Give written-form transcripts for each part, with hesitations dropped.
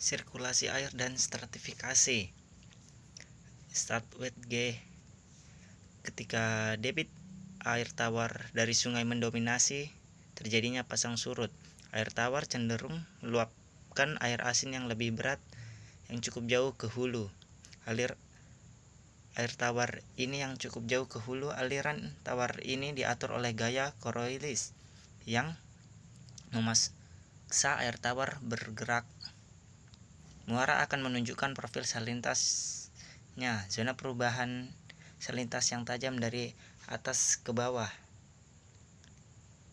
Sirkulasi air dan stratifikasi. Start with G. Ketika debit air tawar dari sungai mendominasi, terjadinya pasang surut. Air tawar cenderung meluapkan air asin yang lebih berat yang cukup jauh ke hulu. Air tawar ini yang cukup jauh ke hulu, aliran tawar ini diatur oleh gaya Coriolis yang memaksa air tawar bergerak. Muara akan menunjukkan profil salintasnya, zona perubahan salintas yang tajam dari atas ke bawah,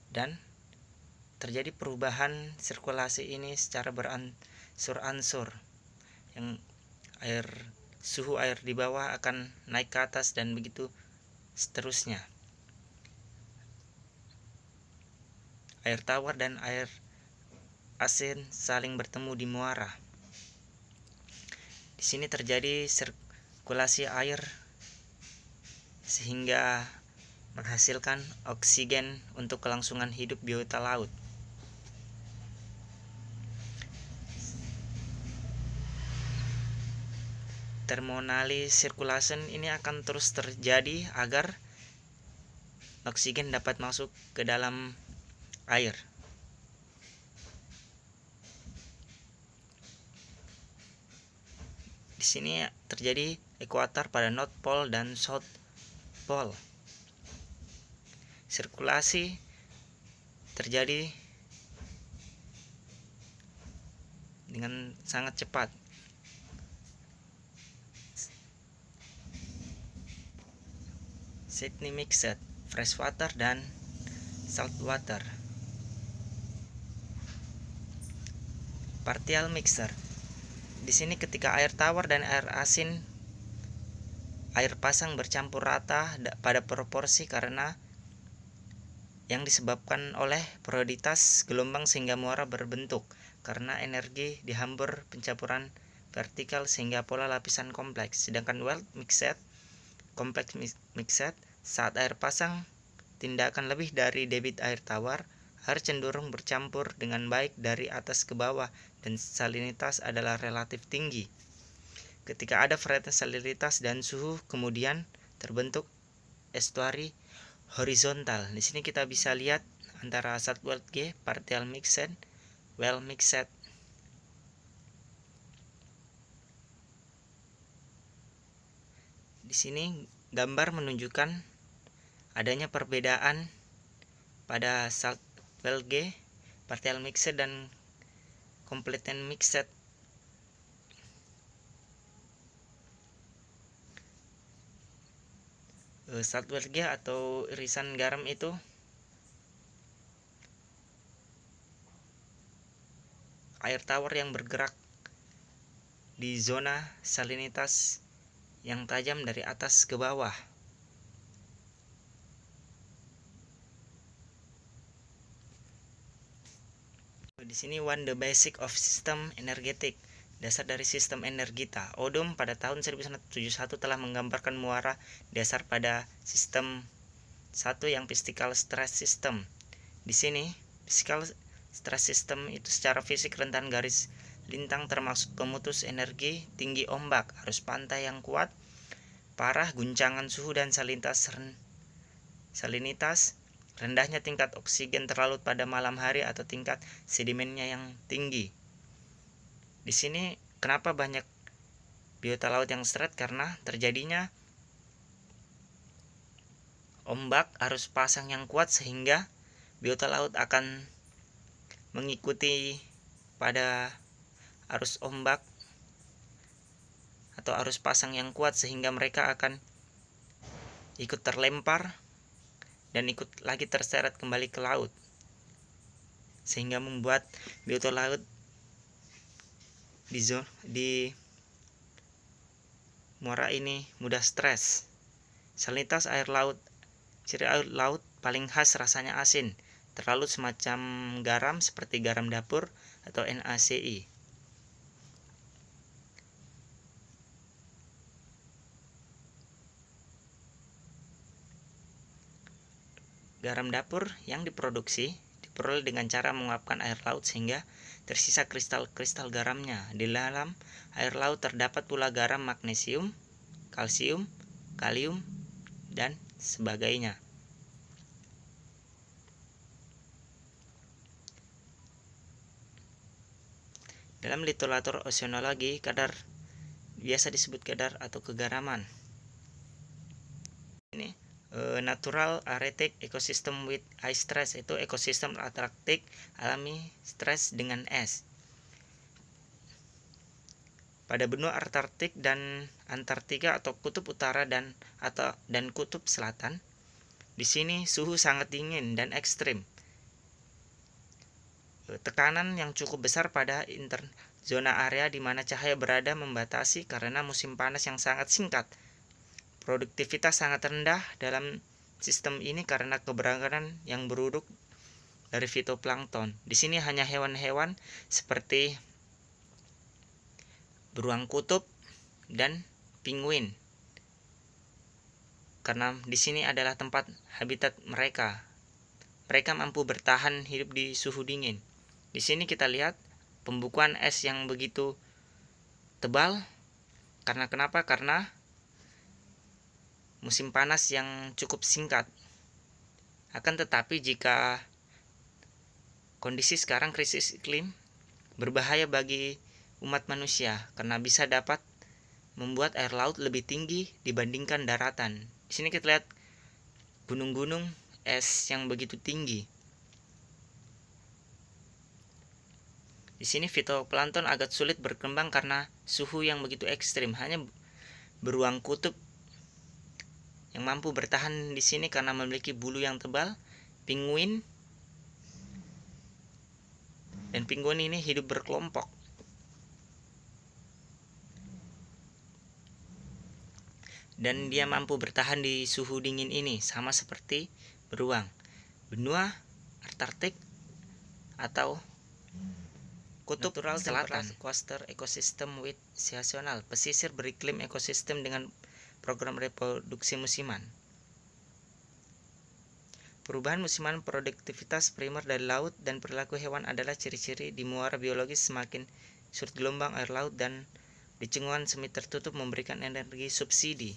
dan terjadi perubahan sirkulasi ini secara beransur-ansur. Yang suhu air di bawah akan naik ke atas dan begitu seterusnya. Air tawar dan air asin saling bertemu di muara. Di sini terjadi sirkulasi air sehingga menghasilkan oksigen untuk kelangsungan hidup biota laut. Thermally circulation ini akan terus terjadi agar oksigen dapat masuk ke dalam air. Di sini terjadi ekuator pada North Pole dan South Pole. Sirkulasi terjadi dengan sangat cepat. Sydney mixed freshwater dan saltwater. Partial mixer. Di sini ketika air tawar dan air asin, air pasang bercampur rata pada proporsi karena yang disebabkan oleh perioditas gelombang sehingga muara berbentuk karena energi dihambur pencampuran vertikal sehingga pola lapisan kompleks. Sedangkan well mixed, kompleks mixed, saat air pasang tindakan lebih dari debit air tawar, air cenderung bercampur dengan baik dari atas ke bawah dan salinitas adalah relatif tinggi. Ketika ada variasi salinitas dan suhu, kemudian terbentuk estuari horizontal. Di sini kita bisa lihat antara saltwater G, partial mixed, well mixed. Di sini gambar menunjukkan adanya perbedaan pada saltwater G, partial mixed dan completely mixed. Saltwater G atau irisan garam itu air tawar yang bergerak di zona salinitas yang tajam dari atas ke bawah. Di sini the basic of system energetic, dasar dari sistem energita. Odom pada tahun 1971 telah menggambarkan muara dasar pada sistem 1 yang physical stress system. Di sini physical stress system itu secara fisik rentan garis lintang termasuk pemutus energi, tinggi ombak, arus pantai yang kuat, parah guncangan suhu dan salinitas, rendahnya tingkat oksigen terlalu pada malam hari atau tingkat sedimennya yang tinggi. Di sini kenapa banyak biota laut yang stres? Karena terjadinya ombak arus pasang yang kuat sehingga biota laut akan mengikuti pada arus ombak atau arus pasang yang kuat sehingga mereka akan ikut terlempar dan ikut lagi terseret kembali ke laut, sehingga membuat biota laut di muara ini mudah stres. Salinitas air laut. Ciri air laut paling khas rasanya asin, terlalu semacam garam seperti garam dapur atau NaCl. Garam dapur yang diproduksi diperoleh dengan cara menguapkan air laut sehingga tersisa kristal-kristal garamnya. Di dalam air laut terdapat pula garam, magnesium, kalsium, kalium, dan sebagainya. Dalam literatur oceanologi, kadar biasa disebut kadar atau kegaraman. Ini natural aretic ecosystem with ice stress, itu ekosistem atraktik alami stres dengan es. Pada benua Antartik dan Antartika atau kutub utara dan kutub selatan, di sini suhu sangat dingin dan ekstrim. Tekanan yang cukup besar pada zona area di mana cahaya berada membatasi karena musim panas yang sangat singkat. Produktivitas sangat rendah dalam sistem ini karena keberadaan yang buruk dari fitoplankton. Di sini hanya hewan-hewan seperti beruang kutub dan penguin. Karena di sini adalah tempat habitat mereka. Mereka mampu bertahan hidup di suhu dingin. Di sini kita lihat pembukuan es yang begitu tebal. Karena kenapa? Karena musim panas yang cukup singkat. Akan tetapi jika kondisi sekarang krisis iklim berbahaya bagi umat manusia karena bisa dapat membuat air laut lebih tinggi dibandingkan daratan. Di sini kita lihat gunung-gunung es yang begitu tinggi. Di sini fitoplankton agak sulit berkembang karena suhu yang begitu ekstrim. Hanya beruang kutub yang mampu bertahan di sini karena memiliki bulu yang tebal. Penguin ini hidup berkelompok. Dan dia mampu bertahan di suhu dingin ini sama seperti beruang. Benua Antartik atau kutub selatan, coastal ecosystem with seasonal, pesisir beriklim ekosistem dengan program reproduksi musiman. Perubahan musiman, produktivitas primer dari laut dan perilaku hewan adalah ciri-ciri di muara biologis. Semakin surut gelombang air laut dan di cekungan semi tertutup memberikan energi subsidi.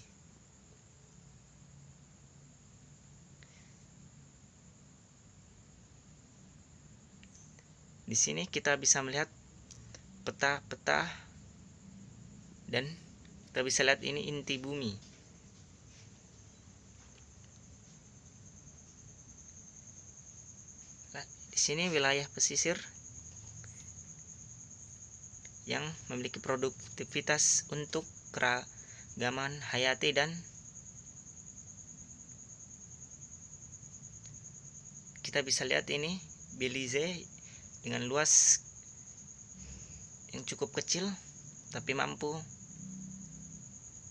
Di sini kita bisa melihat peta-peta dan kita bisa lihat ini inti bumi. Nah, di sini wilayah pesisir yang memiliki produktivitas untuk keragaman hayati dan kita bisa lihat ini Belize dengan luas yang cukup kecil tapi mampu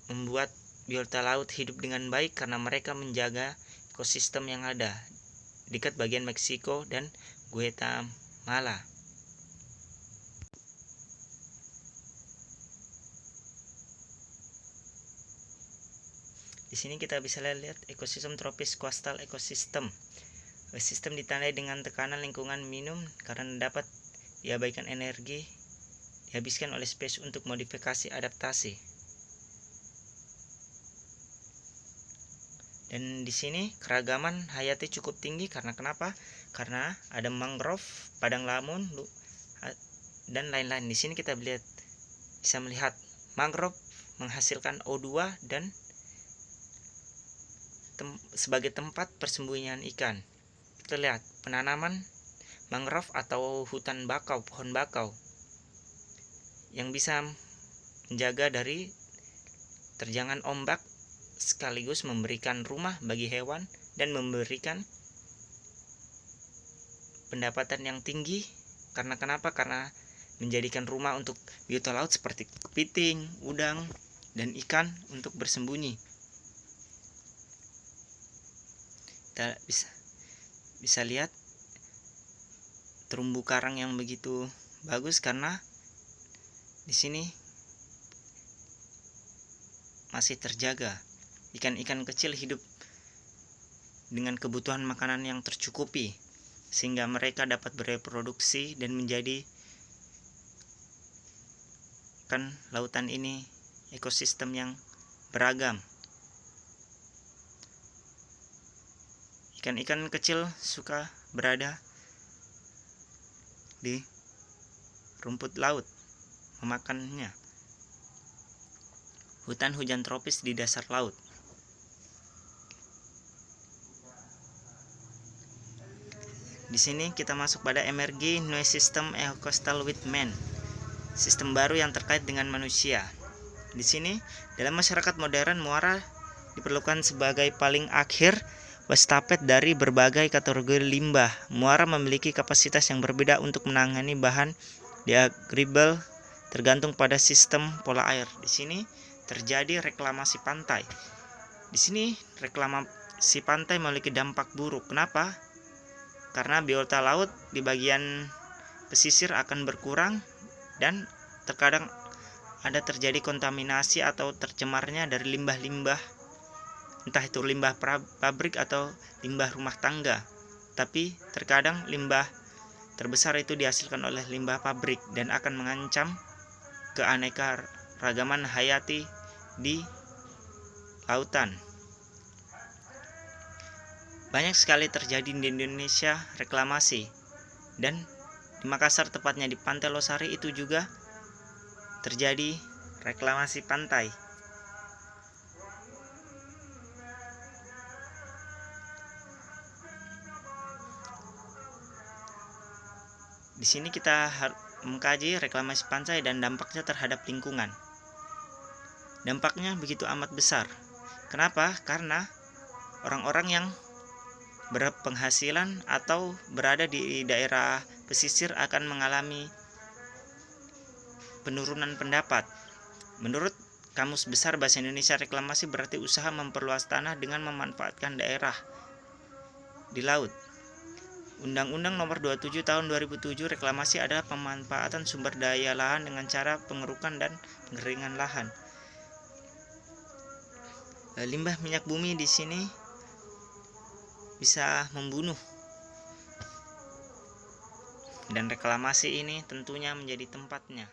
membuat biota laut hidup dengan baik karena mereka menjaga ekosistem yang ada dekat bagian Meksiko dan Guatemala. Di sini kita bisa lihat ekosistem tropis coastal ekosistem. Sistem ditandai dengan tekanan lingkungan minimum karena dapat diabaikan energi dihabiskan oleh spesies untuk modifikasi adaptasi. Dan di sini keragaman hayati cukup tinggi karena kenapa? Karena ada mangrove, padang lamun, dan lain-lain. Di sini kita bisa melihat mangrove menghasilkan O2 dan sebagai tempat persembunyian ikan. Kita lihat penanaman mangrove atau hutan bakau, pohon bakau yang bisa menjaga dari terjangan ombak sekaligus memberikan rumah bagi hewan dan memberikan pendapatan yang tinggi. Karena kenapa? Karena menjadikan rumah untuk biota laut seperti kepiting, udang, dan ikan untuk bersembunyi. Kita bisa lihat terumbu karang yang begitu bagus karena di sini masih terjaga. Ikan-ikan kecil hidup dengan kebutuhan makanan yang tercukupi. sehingga mereka dapat bereproduksi dan menjadi lautan ini ekosistem yang beragam. Ikan-ikan kecil suka berada di rumput laut memakannya. Hutan hujan tropis di dasar laut. Di sini kita masuk pada emerging new system ecosystem with man, sistem baru yang terkait dengan manusia. Di sini dalam masyarakat modern muara diperlukan sebagai paling akhir estafet dari berbagai kategori limbah. Muara memiliki kapasitas yang berbeda untuk menangani bahan deagradable tergantung pada sistem pola air. Di sini terjadi reklamasi pantai. Di sini reklamasi pantai memiliki dampak buruk. Kenapa? Karena biota laut di bagian pesisir akan berkurang dan terkadang ada terjadi kontaminasi atau tercemarnya dari limbah-limbah, entah itu limbah pabrik atau limbah rumah tangga. Tapi terkadang limbah terbesar itu dihasilkan oleh limbah pabrik dan akan mengancam keanekaragaman hayati di lautan. Banyak sekali terjadi di Indonesia reklamasi, dan di Makassar, tepatnya di Pantai Losari, itu juga terjadi reklamasi pantai. Di sini kita mengkaji reklamasi pantai dan dampaknya terhadap lingkungan. Dampaknya begitu amat besar. Kenapa? Karena orang-orang yang berpenghasilan atau berada di daerah pesisir akan mengalami penurunan pendapat. Menurut Kamus Besar Bahasa Indonesia, reklamasi berarti usaha memperluas tanah dengan memanfaatkan daerah di laut. Undang-Undang Nomor 27 Tahun 2007 reklamasi adalah pemanfaatan sumber daya lahan dengan cara pengerukan dan pengeringan lahan. Limbah minyak bumi di sini bisa membunuh, dan reklamasi ini tentunya menjadi tempatnya.